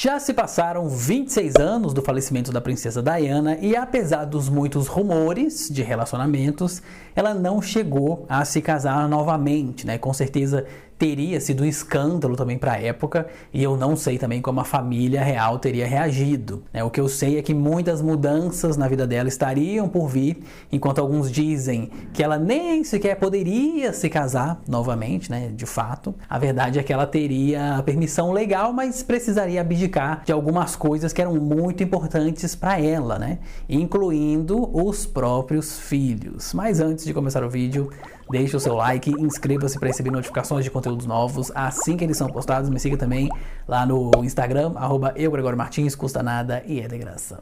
Já se passaram 26 anos do falecimento da princesa Diana e, apesar dos muitos rumores de relacionamentos, ela não chegou a se casar novamente, né? Com certeza teria sido um escândalo também para a época e eu não sei também como a família real teria reagido, né? O que eu sei é que muitas mudanças na vida dela estariam por vir, enquanto alguns dizem que ela nem sequer poderia se casar novamente, né? De fato, a verdade é que ela teria permissão legal, mas precisaria abdicar de algumas coisas que eram muito importantes para ela, né? Incluindo os próprios filhos. Mas antes de começar o vídeo, deixe o seu like, inscreva-se para receber notificações de conteúdos novos assim que eles são postados. Me siga também lá no Instagram, @eugregoriomartins, custa nada e é de graça.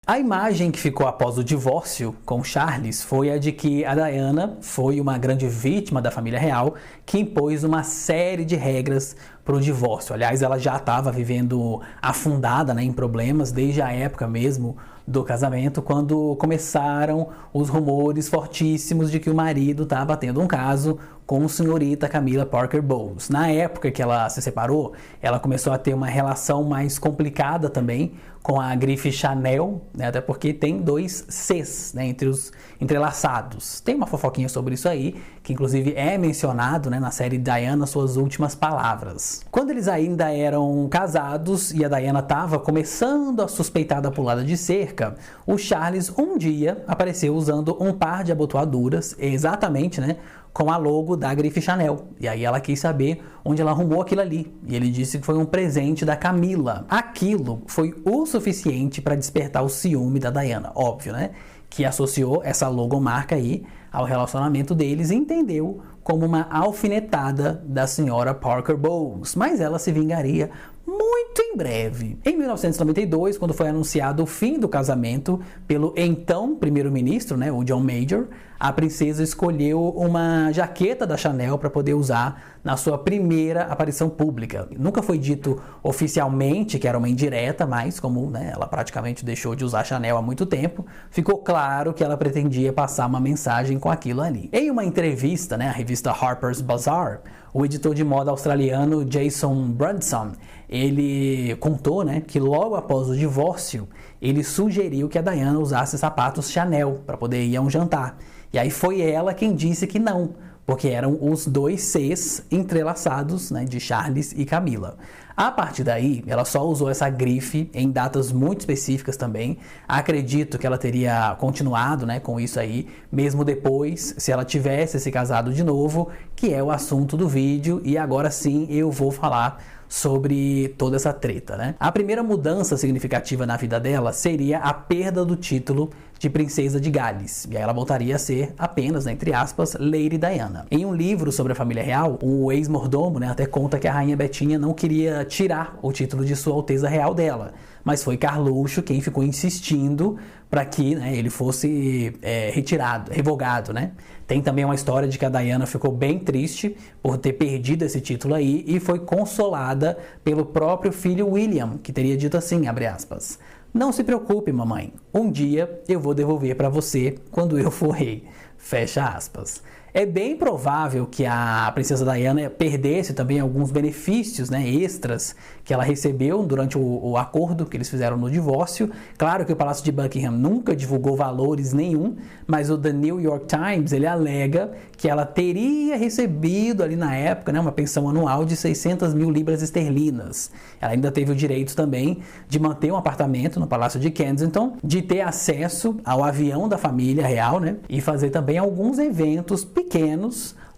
A imagem que ficou após o divórcio com Charles foi a de que a Diana foi uma grande vítima da família real que impôs uma série de regras para o divórcio. Aliás, ela já estava vivendo afundada, né, em problemas desde a época mesmo do casamento, quando começaram os rumores fortíssimos de que o marido estava tendo um caso com a senhorita Camilla Parker Bowles. Na época que ela se separou, ela começou a ter uma relação mais complicada também com a grife Chanel, né, até porque tem dois Cs, né, entre os entrelaçados. Tem uma fofoquinha sobre isso aí, que inclusive é mencionado, né, na série Diana, Suas Últimas Palavras. Quando eles ainda eram casados e a Diana estava começando a suspeitar da pulada de cerca, o Charles um dia apareceu usando um par de abotoaduras, exatamente, né, com a logo da grife Chanel. E aí ela quis saber onde ela arrumou aquilo ali. E ele disse que foi um presente da Camilla. Aquilo foi o suficiente para despertar o ciúme da Diana, óbvio, né? Que associou essa logomarca aí ao relacionamento deles e entendeu como uma alfinetada da senhora Parker Bowles. Mas ela se vingaria muito em breve. Em 1992, quando foi anunciado o fim do casamento pelo então primeiro-ministro, né, o John Major, a princesa escolheu uma jaqueta da Chanel para poder usar na sua primeira aparição pública. Nunca foi dito oficialmente que era uma indireta, mas como, né, ela praticamente deixou de usar Chanel há muito tempo, ficou claro que ela pretendia passar uma mensagem com aquilo ali. Em uma entrevista, né, à revista Harper's Bazaar, o editor de moda australiano Jason Brunson, ele contou, né, que logo após o divórcio, ele sugeriu que a Diana usasse sapatos Chanel para poder ir a um jantar. E aí foi ela quem disse que não, porque eram os dois Cs entrelaçados, né, de Charles e Camilla. A partir daí, ela só usou essa grife em datas muito específicas também. Acredito que ela teria continuado, né, com isso aí, mesmo depois, se ela tivesse se casado de novo, que é o assunto do vídeo. E agora sim eu vou falar sobre toda essa treta, né? A primeira mudança significativa na vida dela seria a perda do título de princesa de Gales, e aí ela voltaria a ser apenas, né, entre aspas, Lady Diana. Em um livro sobre a família real, o ex-mordomo, né, até conta que a rainha Betinha não queria tirar o título de Sua Alteza Real dela, mas foi Carluxo quem ficou insistindo para que, né, ele fosse revogado, né? Tem também uma história de que a Diana ficou bem triste por ter perdido esse título aí e foi consolada pelo próprio filho William, que teria dito assim, abre aspas, "Não se preocupe, mamãe, um dia eu vou devolver para você quando eu for rei", fecha aspas. É bem provável que a princesa Diana perdesse também alguns benefícios, né, extras que ela recebeu durante o acordo que eles fizeram no divórcio. Claro que o Palácio de Buckingham nunca divulgou valores nenhum, mas o The New York Times, ele alega que ela teria recebido ali na época, né, uma pensão anual de 600 mil libras esterlinas. Ela ainda teve o direito também de manter um apartamento no Palácio de Kensington, de ter acesso ao avião da família real, né, e fazer também alguns eventos pequenos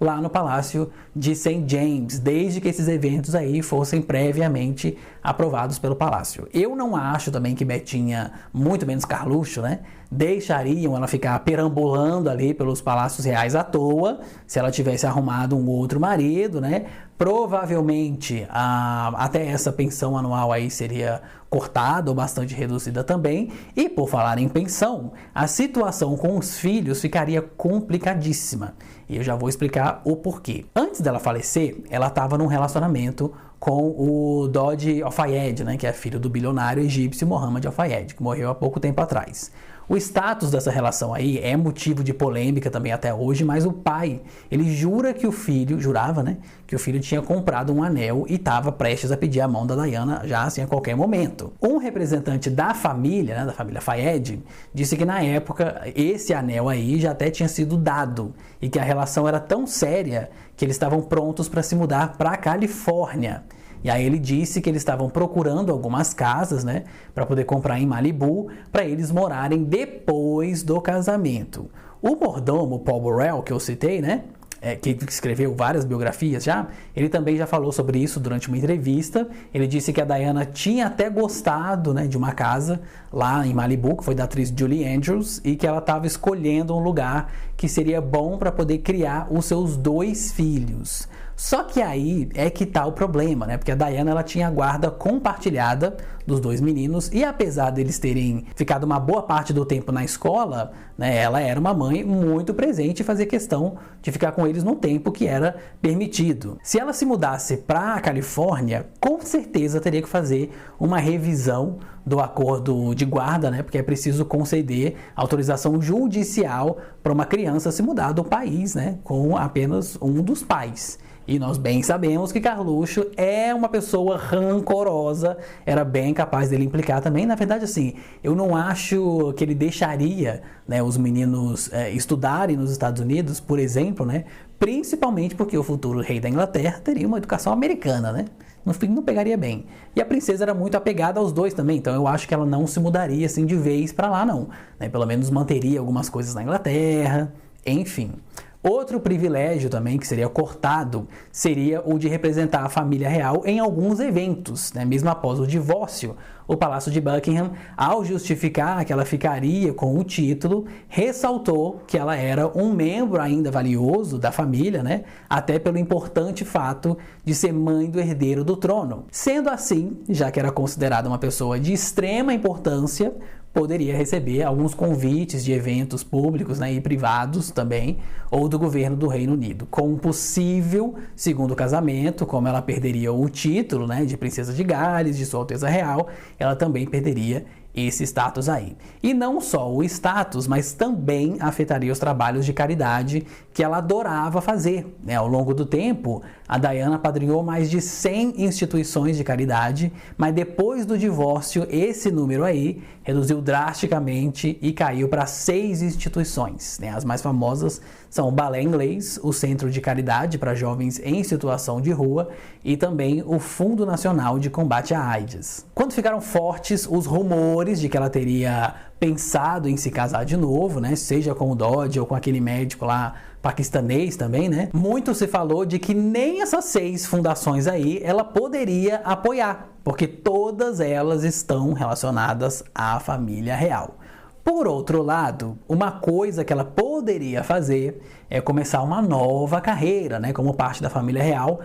lá no Palácio de St. James, desde que esses eventos aí fossem previamente aprovados pelo Palácio. Eu não acho também que Betinha, muito menos Carluxo, né, deixariam ela ficar perambulando ali pelos palácios reais à toa, se ela tivesse arrumado um outro marido, né? Provavelmente até essa pensão anual aí seria cortada ou bastante reduzida também. E por falar em pensão, a situação com os filhos ficaria complicadíssima. E eu já vou explicar o porquê. Antes dela falecer, ela estava num relacionamento com o Dodi Al-Fayed, né, que é filho do bilionário egípcio Mohammed Al-Fayed, que morreu há pouco tempo atrás. O status dessa relação aí é motivo de polêmica também até hoje, mas o pai, ele jurava, né, que o filho tinha comprado um anel e estava prestes a pedir a mão da Diana já assim a qualquer momento. Um representante da família, né, da família Fayed, disse que na época esse anel aí já até tinha sido dado e que a relação era tão séria que eles estavam prontos para se mudar para a Califórnia. E aí ele disse que eles estavam procurando algumas casas, né, para poder comprar em Malibu, para eles morarem depois do casamento. O mordomo Paul Burrell, que eu citei, né, que escreveu várias biografias já, ele também já falou sobre isso durante uma entrevista. Ele disse que a Diana tinha até gostado, né, de uma casa lá em Malibu, que foi da atriz Julie Andrews, e que ela estava escolhendo um lugar que seria bom para poder criar os seus 2 filhos. Só que aí é que tá o problema, né? Porque a Diana, ela tinha a guarda compartilhada dos 2 meninos e apesar deles terem ficado uma boa parte do tempo na escola, né, ela era uma mãe muito presente e fazia questão de ficar com eles no tempo que era permitido. Se ela se mudasse para a Califórnia, com certeza teria que fazer uma revisão do acordo de guarda, né? Porque é preciso conceder autorização judicial para uma criança se mudar do país, né, com apenas um dos pais. E nós bem sabemos que Carluxo é uma pessoa rancorosa, era bem capaz dele implicar também. Na verdade, assim, eu não acho que ele deixaria, né, os meninos estudarem nos Estados Unidos, por exemplo, né, principalmente porque o futuro rei da Inglaterra teria uma educação americana, né? No fim, não pegaria bem. E a princesa era muito apegada aos 2 também, então eu acho que ela não se mudaria assim de vez para lá, não. Né? Pelo menos manteria algumas coisas na Inglaterra, enfim. Outro privilégio também que seria cortado seria o de representar a família real em alguns eventos, né? Mesmo após o divórcio. O Palácio de Buckingham, ao justificar que ela ficaria com o título, ressaltou que ela era um membro ainda valioso da família, né? Até pelo importante fato de ser mãe do herdeiro do trono. Sendo assim, já que era considerada uma pessoa de extrema importância, poderia receber alguns convites de eventos públicos, né, e privados também, ou do governo do Reino Unido. Com um possível segundo casamento, como ela perderia o título, né, de Princesa de Gales, de Sua Alteza Real, ela também perderia esse status aí. E não só o status, mas também afetaria os trabalhos de caridade que ela adorava fazer. Né? Ao longo do tempo, a Diana apadrinhou mais de 100 instituições de caridade, mas depois do divórcio, esse número aí reduziu drasticamente e caiu para 6 instituições. Né? As mais famosas são o Balé Inglês, o Centro de Caridade para Jovens em Situação de Rua e também o Fundo Nacional de Combate à AIDS. Quando ficaram fortes os rumores de que ela teria pensado em se casar de novo, né? Seja com o Dodge ou com aquele médico lá paquistanês também, né? Muito se falou de que nem essas 6 fundações aí ela poderia apoiar, porque todas elas estão relacionadas à família real. Por outro lado, uma coisa que ela poderia fazer é começar uma nova carreira, né? Como parte da família real,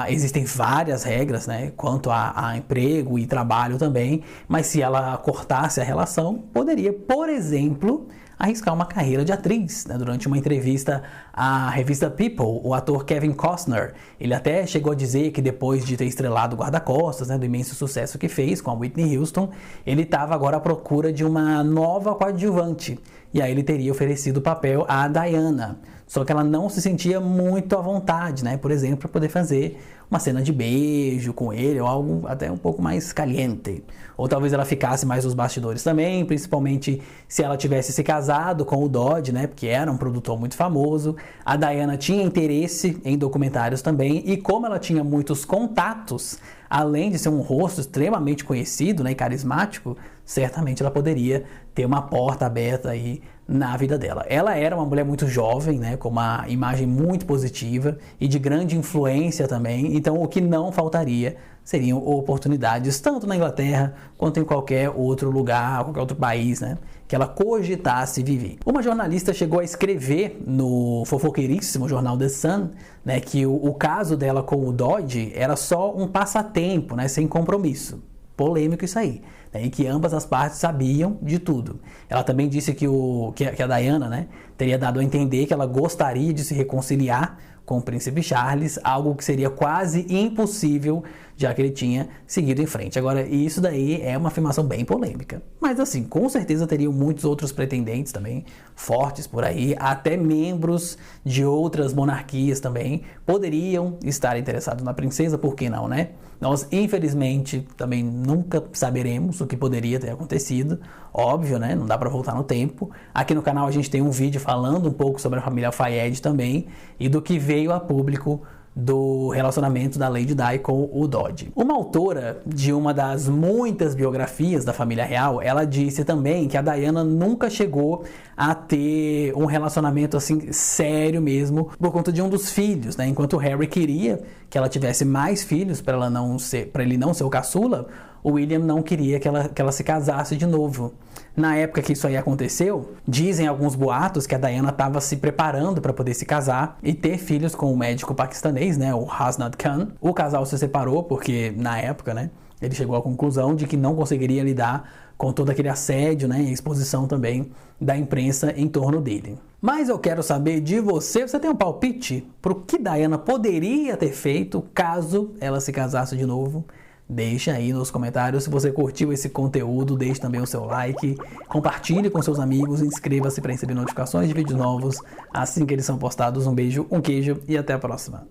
existem várias regras, né? Quanto a emprego e trabalho também, mas se ela cortasse a relação, poderia, por exemplo, arriscar uma carreira de atriz. Né? Durante uma entrevista à revista People, o ator Kevin Costner, ele até chegou a dizer que depois de ter estrelado Guarda-Costas, né, do imenso sucesso que fez com a Whitney Houston, ele estava agora à procura de uma nova coadjuvante. E aí ele teria oferecido o papel à Diana. Só que ela não se sentia muito à vontade, né? Por exemplo, para poder fazer uma cena de beijo com ele ou algo até um pouco mais caliente. Ou talvez ela ficasse mais nos bastidores também, principalmente se ela tivesse se casado com o Dodge, né? Porque era um produtor muito famoso. A Diana tinha interesse em documentários também e como ela tinha muitos contatos, além de ser um rosto extremamente conhecido, né, e carismático, certamente ela poderia ter uma porta aberta aí na vida dela. Ela era uma mulher muito jovem, né, com uma imagem muito positiva e de grande influência também, então o que não faltaria seriam oportunidades tanto na Inglaterra quanto em qualquer outro lugar, qualquer outro país, né, que ela cogitasse viver. Uma jornalista chegou a escrever no fofoqueiríssimo jornal The Sun, né, que o caso dela com o Dodge era só um passatempo, né, sem compromisso. Polêmico isso aí, né, e que ambas as partes sabiam de tudo. Ela também disse que a Diana, né, teria dado a entender que ela gostaria de se reconciliar com o príncipe Charles, algo que seria quase impossível já que ele tinha seguido em frente. Agora, isso daí é uma afirmação bem polêmica. Mas assim, com certeza teriam muitos outros pretendentes também, fortes por aí, até membros de outras monarquias também poderiam estar interessados na princesa, por que não, né? Nós, infelizmente, também nunca saberemos o que poderia ter acontecido. Óbvio, né? Não dá pra voltar no tempo. Aqui no canal a gente tem um vídeo falando um pouco sobre a família Fayed também e do que veio a público do relacionamento da Lady Di com o Dodge. Uma autora de uma das muitas biografias da família real, ela disse também que a Diana nunca chegou a ter um relacionamento assim sério mesmo por conta de um dos filhos, né? Enquanto o Harry queria que ela tivesse mais filhos para ele não ser o caçula, o William não queria que ela se casasse de novo. Na época que isso aí aconteceu, dizem alguns boatos que a Diana estava se preparando para poder se casar e ter filhos com o médico paquistanês, né, o Hasnat Khan. O casal se separou porque, na época, né, ele chegou à conclusão de que não conseguiria lidar com todo aquele assédio, né, e exposição também da imprensa em torno dele. Mas eu quero saber de você, você tem um palpite para o que Diana poderia ter feito caso ela se casasse de novo? Deixa aí nos comentários. Se você curtiu esse conteúdo, deixe também o seu like, compartilhe com seus amigos, inscreva-se para receber notificações de vídeos novos assim que eles são postados. Um beijo, um queijo e até a próxima.